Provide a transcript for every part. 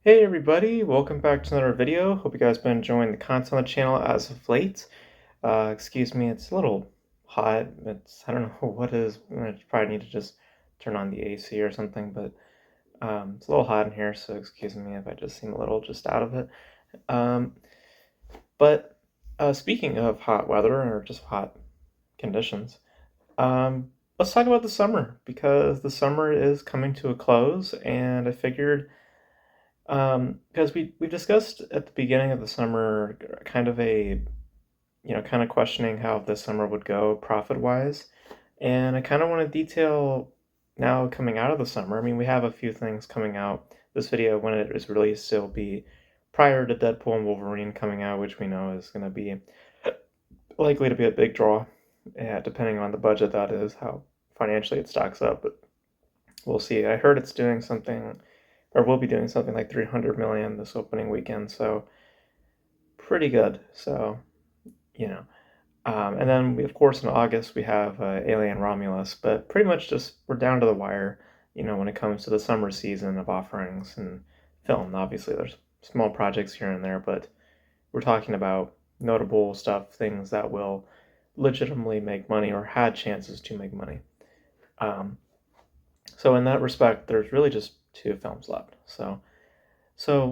Hey everybody, welcome back to another video. Hope you guys been enjoying the content on the channel as of late. Excuse me, it's a little hot. I don't know what it is. I probably need to just turn on the AC or something, but it's a little hot in here, so excuse me if I just seem a little just out of it. Um, but Speaking of hot weather or just hot conditions, let's talk about the summer because the summer is coming to a close, and I figured because we discussed at the beginning of the summer kind of kind of questioning how this summer would go profit wise, and I kind of want to detail now coming out of the summer. I mean, we have a few things coming out. This video, when it is released, it'll be prior to Deadpool and Wolverine coming out, which we know is going to be likely to be a big draw, depending on the budget that is, how financially it stacks up. But we'll see. I heard it's doing something, or will be doing something like 300 million this opening weekend, so pretty good. So, you know. And then, of course, in August, we have Alien Romulus, but pretty much just we're down to the wire, when it comes to the summer season of offerings and film. Obviously, there's small projects here and there, but we're talking about notable stuff, things that will legitimately make money or had chances to make money. Um, so in that respect, there's really just two films left. So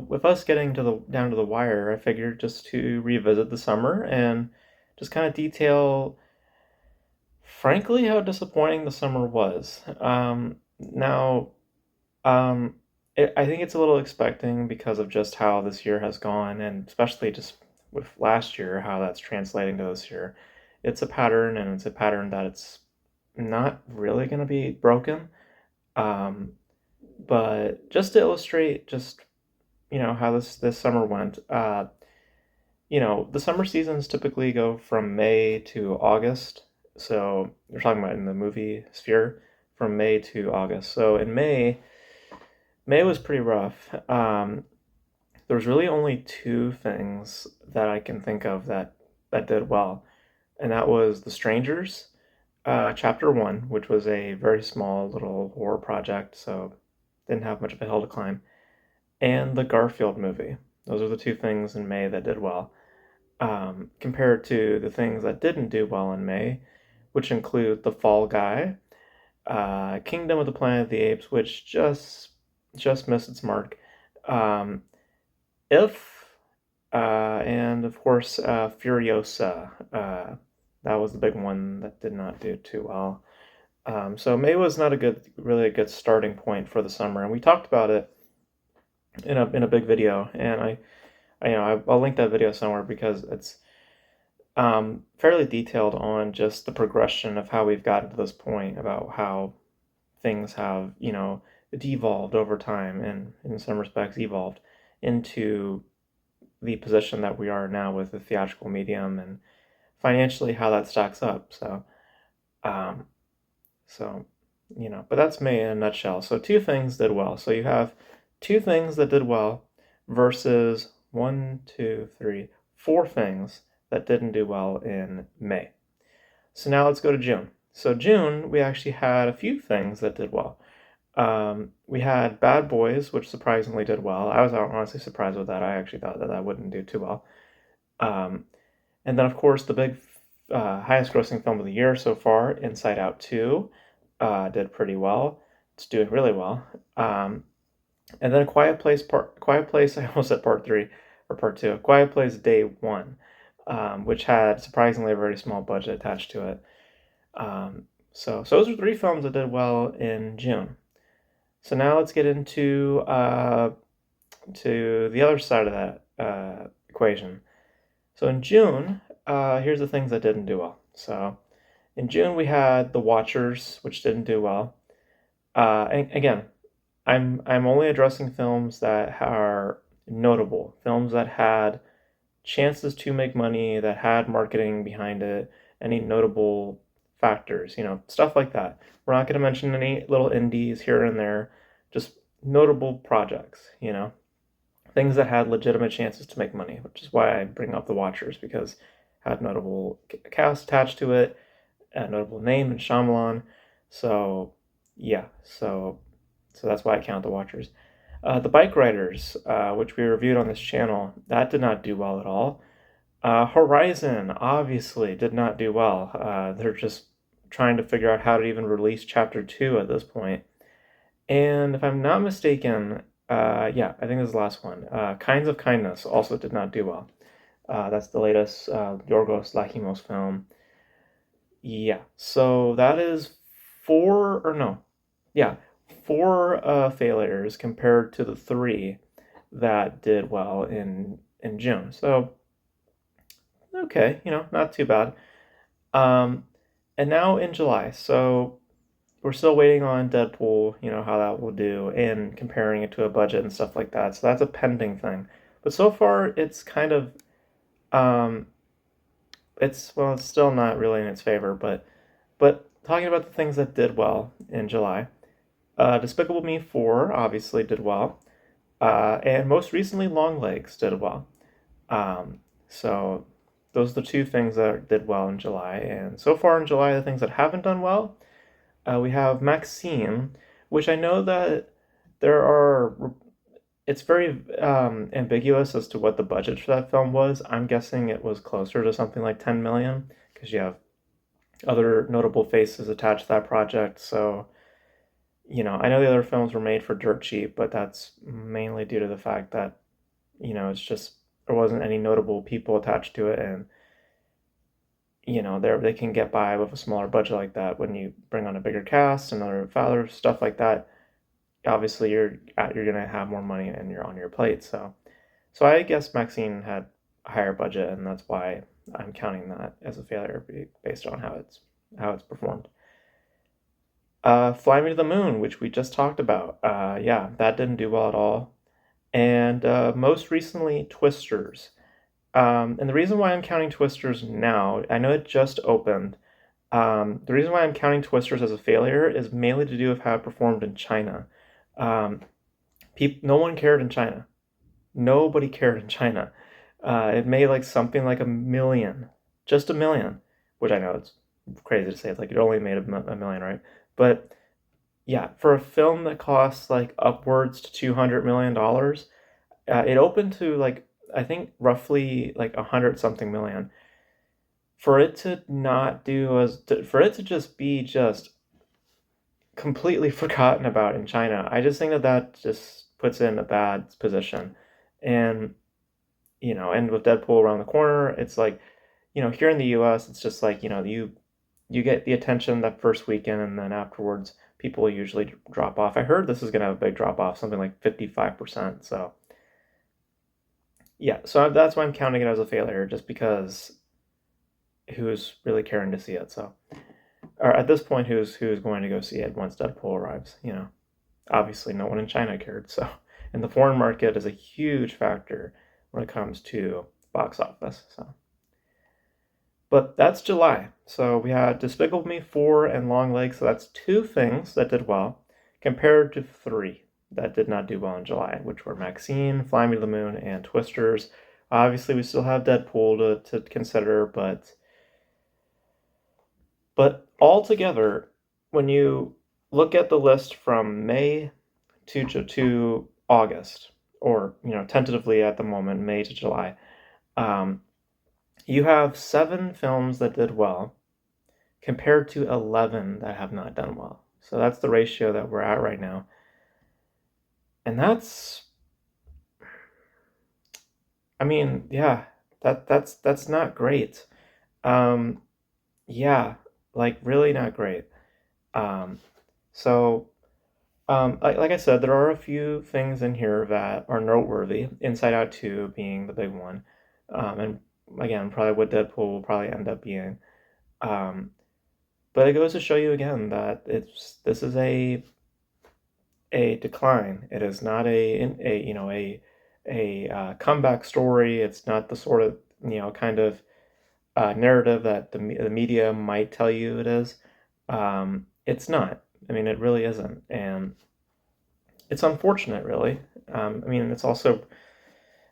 with us getting to the down to the wire, I figured just to revisit the summer and just kind of detail, frankly, how disappointing the summer was. Now, um, I think it's a little expecting because of just how this year has gone, and especially just with last year, how that's translating to this year. It's a pattern, and it's a pattern that it's not really going to be broken. Um, but just to illustrate, just how this summer went. The summer seasons typically go from May to August. So we're talking about in the movie sphere from May to August. So in May was pretty rough. There was really only two things that I can think of that did well, and that was The Strangers, Chapter One, which was a very small little horror project, so didn't have much of a hill to climb, and the Garfield movie. Those are the two things in May that did well, compared to the things that didn't do well in May, which include The Fall Guy, Kingdom of the Planet of the Apes, which just missed its mark, um, If, and of course Furiosa. That was the big one that did not do too well. So May was not really a good starting point for the summer, and we talked about it in a big video, and I'll link that video somewhere because it's fairly detailed on just the progression of how we've gotten to this point, about how things have, devolved over time, and in some respects evolved into the position that we are now with the theatrical medium, and financially how that stacks up. Um, so, but that's me in a nutshell. So two things did well. So you have two things that did well versus one, two, three, four things that didn't do well in May. So now let's go to June. So June, we actually had a few things that did well. We had Bad Boys, which surprisingly did well. I was honestly surprised with that. I actually thought that wouldn't do too well. Um, and then, of course, the big highest grossing film of the year so far, Inside Out 2, did pretty well. It's doing really well. And then Quiet Place, I almost said part 3 or part 2. Quiet Place Day 1, which had surprisingly a very small budget attached to it. So those are three films that did well in June. So now let's get into to the other side of that equation. So in June, here's the things that didn't do well. So in June we had The Watchers, which didn't do well. And again, I'm only addressing films that are notable, films that had chances to make money, that had marketing behind it, any notable factors, stuff like that. We're not going to mention any little indies here and there, just notable projects, things that had legitimate chances to make money, which is why I bring up The Watchers, because it had notable cast attached to it, a notable name in Shyamalan. So yeah, so that's why I count The Watchers. The Bike Riders, which we reviewed on this channel, that did not do well at all. Horizon obviously did not do well. They're just trying to figure out how to even release Chapter 2 at this point. And if I'm not mistaken, yeah, I think this is the last one. Kinds of Kindness also did not do well. That's the latest Yorgos Lanthimos film. Yeah, so that is four, or no, yeah, four failures compared to the three that did well in June. So okay, not too bad. Um, and now in July, so we're still waiting on Deadpool, how that will do, and comparing it to a budget and stuff like that. So that's a pending thing. But so far, it's kind of, um, it's still not really in its favor. But talking about the things that did well in July, Despicable Me 4 obviously did well, and most recently, Longlegs did well. Um, so those are the two things that did well in July. And so far in July, the things that haven't done well, we have Maxine, which I know that there are. It's very ambiguous as to what the budget for that film was. I'm guessing it was closer to something like 10 million because you have other notable faces attached to that project. So, I know the other films were made for dirt cheap, but that's mainly due to the fact that, it's just there wasn't any notable people attached to it, and they can get by with a smaller budget like that. When you bring on a bigger cast and other stuff like that, obviously you're gonna have more money and you're on your plate. So I guess Maxine had a higher budget, and that's why I'm counting that as a failure based on how it's performed. Fly Me to the Moon, which we just talked about. Yeah, that didn't do well at all. And most recently, Twisters. And the reason why I'm counting Twisters now, I know it just opened. The reason why I'm counting Twisters as a failure is mainly to do with how it performed in China. Um, no one cared in China. Nobody cared in China. It made like something like 1 million, just 1 million, which I know it's crazy to say. It's like it only made a million, right? But yeah, for a film that costs like upwards to $200 million, it opened to like I think roughly like 100 something million. For it to not do for it to just be just completely forgotten about in China, I just think that just puts it in a bad position. And and with Deadpool around the corner, it's like, here in the US, it's just like, you get the attention that first weekend, and then afterwards people usually drop off. I heard this is going to have a big drop off, something like 55%. So yeah, so that's why I'm counting it as a failure, just because who's really caring to see it? So, or at this point, who's going to go see it once Deadpool arrives? Obviously no one in China cared. So, and the foreign market is a huge factor when it comes to box office. So, but that's July. So we had Despicable Me 4 and Longlegs. So that's two things that did well, compared to three that did not do well in July, which were Maxine, Fly Me to the Moon, and Twisters. Obviously, we still have Deadpool to consider, but altogether, when you look at the list from May to August, or tentatively at the moment, May to July, um, you have 7 films that did well compared to 11 that have not done well. So that's the ratio that we're at right now. And I mean, yeah, that's not great. Um, yeah, like really not great. Um, so like I said, there are a few things in here that are noteworthy. Inside Out 2 being the big one, and again, probably what Deadpool will probably end up being. Um, but it goes to show you again that this is a decline. It is not a comeback story. It's not the sort of kind of narrative that the media might tell you it is. It's not. I mean, it really isn't, and it's unfortunate, really. I mean,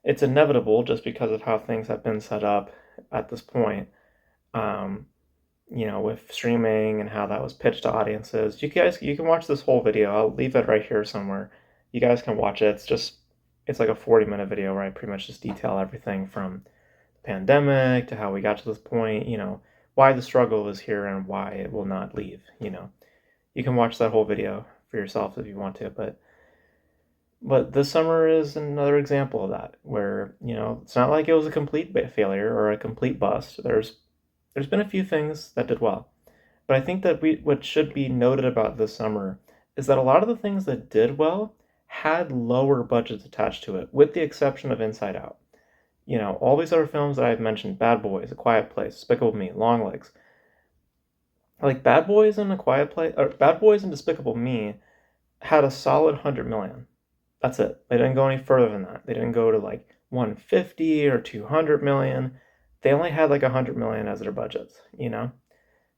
it's inevitable just because of how things have been set up at this point. Um, with streaming and how that was pitched to audiences. You can watch this whole video. I'll leave it right here somewhere. You guys can watch it. It's like a 40-minute video where I pretty much just detail everything from the pandemic to how we got to this point, why the struggle is here and why it will not leave. You can watch that whole video for yourself if you want to, but this summer is another example of that, where it's not like it was a complete failure or a complete bust. There's been a few things that did well, but I think that what should be noted about this summer is that a lot of the things that did well had lower budgets attached to it, with the exception of Inside Out. All these other films that I've mentioned, Bad Boys, A Quiet Place, Despicable Me, Longlegs, like Bad Boys and A Quiet Place, or Bad Boys and Despicable Me had a solid 100 million. That's it. They didn't go any further than that. They didn't go to like 150 or 200 million. They only had like 100 million as their budgets.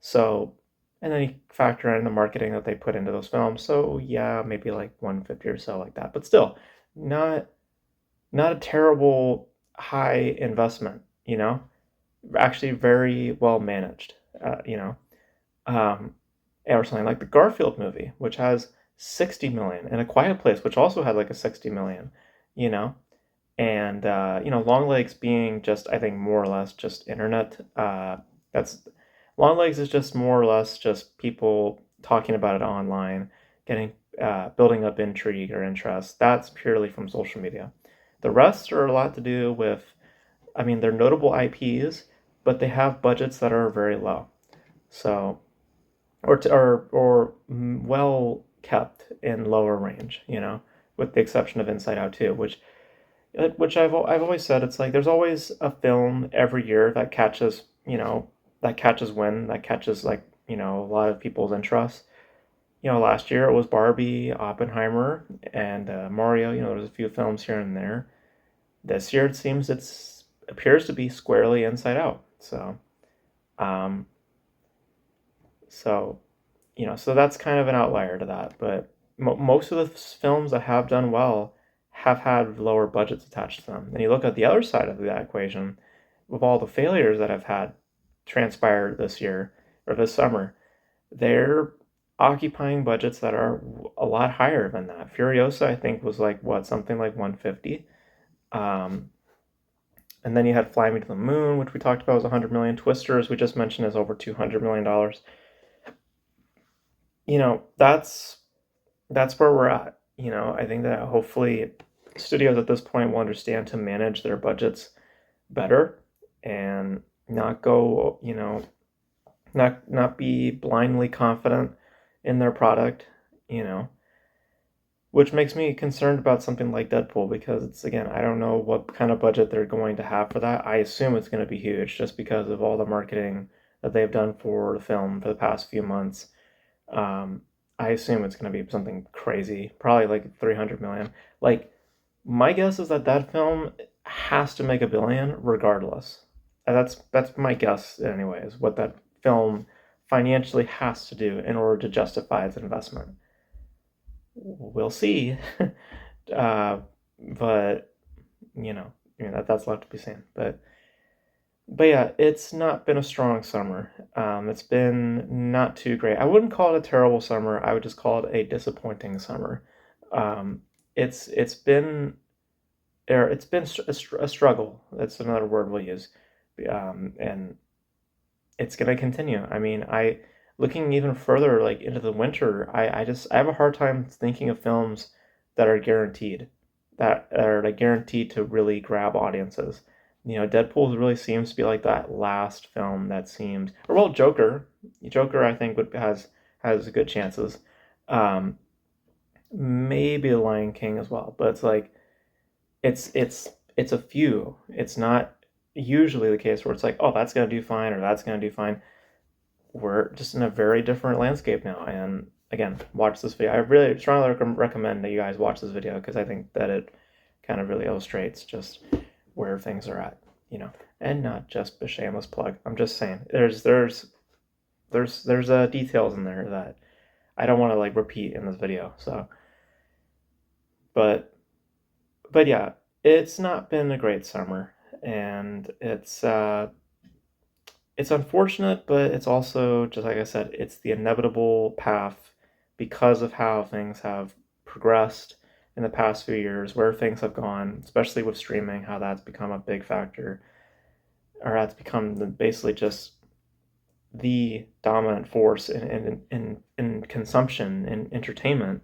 So, and then you factor in the marketing that they put into those films. So yeah, maybe like 150 or so, like that. But still, not not a terrible high investment. Actually very well managed, um, or something like the Garfield movie, which has 60 million, and A Quiet Place, which also had like a 60 million, you know, and Longlegs being just, I think, more or less just internet. That's Longlegs is just more or less just people talking about it online, getting building up intrigue or interest. That's purely from social media. The rest are a lot to do with, I mean, they're notable IPs, but they have budgets that are very low. So, or well kept in lower range, with the exception of Inside Out 2, which I've always said, it's like there's always a film every year that catches wind, that catches, like, a lot of people's interest. Last year it was Barbie, Oppenheimer, and Mario. There's a few films here and there. This year it seems it's appears to be squarely Inside Out. Um, so so that's kind of an outlier to that. But most of the films that have done well have had lower budgets attached to them. And you look at the other side of that equation, with all the failures that have had transpired this year or this summer, they're occupying budgets that are a lot higher than that. Furiosa, I think, was like what, something like 150. Um, and then you had Fly Me to the Moon, which we talked about was 100 million. Twister, as we just mentioned, is over $200 million. That's where we're at. I think that hopefully studios at this point will understand to manage their budgets better and not go, not be blindly confident in their product, you know, which makes me concerned about something like Deadpool, because it's, again, I don't know what kind of budget they're going to have for that. I assume it's going to be huge just because of all the marketing that they've done for the film for the past few months. Um, I assume it's going to be something crazy, probably like 300 million. Like, my guess is that that film has to make a billion regardless. And that's my guess, anyways, what that film financially has to do in order to justify its investment. We'll see. uh, but that's left to be seen. But yeah, it's not been a strong summer. It's been not too great. I wouldn't call it a terrible summer. I would just call it a disappointing summer. Um, it's been it's been a struggle. That's another word we'll use, and it's gonna continue. I mean, I looking even further, like into the winter, I have a hard time thinking of films that are like guaranteed to really grab audiences. Deadpool really seems to be like that last film that seems, or well, Joker I think would has good chances. Um, Maybe The Lion King as well, but it's like it's a few. It's not usually the case where it's like, oh, that's gonna do fine or that's gonna do fine. We're just in a very different landscape now. And again, watch this video. I really strongly recommend that you guys watch this video, because I think that it kind of really illustrates just where things are at, and not just a shameless plug. I'm just saying there's details in there that I don't want to like repeat in this video. So, but yeah, it's not been a great summer, and it's unfortunate, but it's also, just like I said, it's the inevitable path because of how things have progressed in the past few years, where things have gone, especially with streaming, how that's become a big factor, or that's become basically just the dominant force in consumption and entertainment.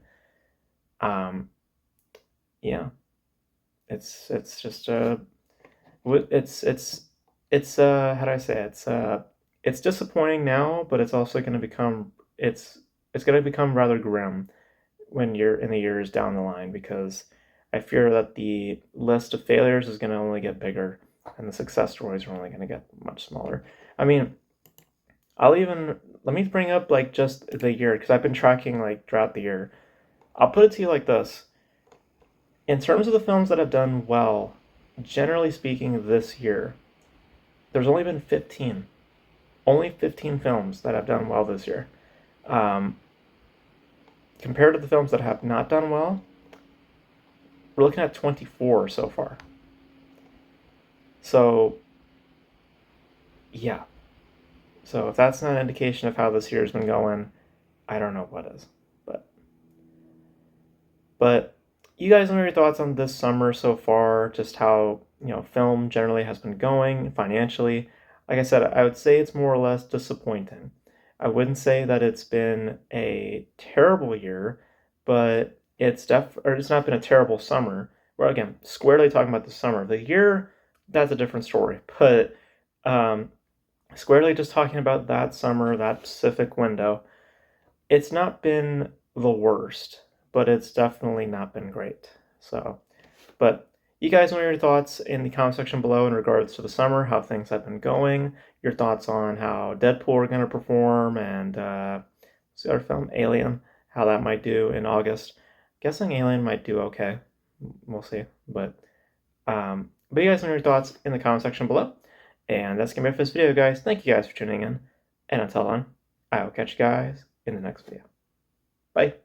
Um, yeah, it's just how do I say it? It's disappointing now, but it's also going to become it's going to become rather grim when you're in the years down the line, because I fear that the list of failures is going to only get bigger and the success stories are only going to get much smaller. I mean, let me bring up like just the year, because I've been tracking like throughout the year. I'll put it to you like this. In terms of the films that have done well, generally speaking, this year, there's only been 15. Only 15 films that have done well this year. Um, Compared to the films that have not done well, we're looking at 24 so far. So, yeah. So if that's not an indication of how this year's been going, I don't know what is. But but you guys know your thoughts on this summer so far, just how, film generally has been going financially. Like I said, I would say it's more or less disappointing. I wouldn't say that it's been a terrible year, but it's not been a terrible summer. Well, again, squarely talking about the summer. The year, that's a different story. But um, squarely just talking about that summer, that specific window, it's not been the worst, but it's definitely not been great. So, but you guys know your thoughts in the comment section below in regards to the summer, how things have been going, your thoughts on how Deadpool are going to perform, and what's the other film, Alien, how that might do in August. Guessing Alien might do okay. We'll see. But you guys know your thoughts in the comment section below. And that's going to be it for this video, guys. Thank you guys for tuning in. And until then, I will catch you guys in the next video. Bye.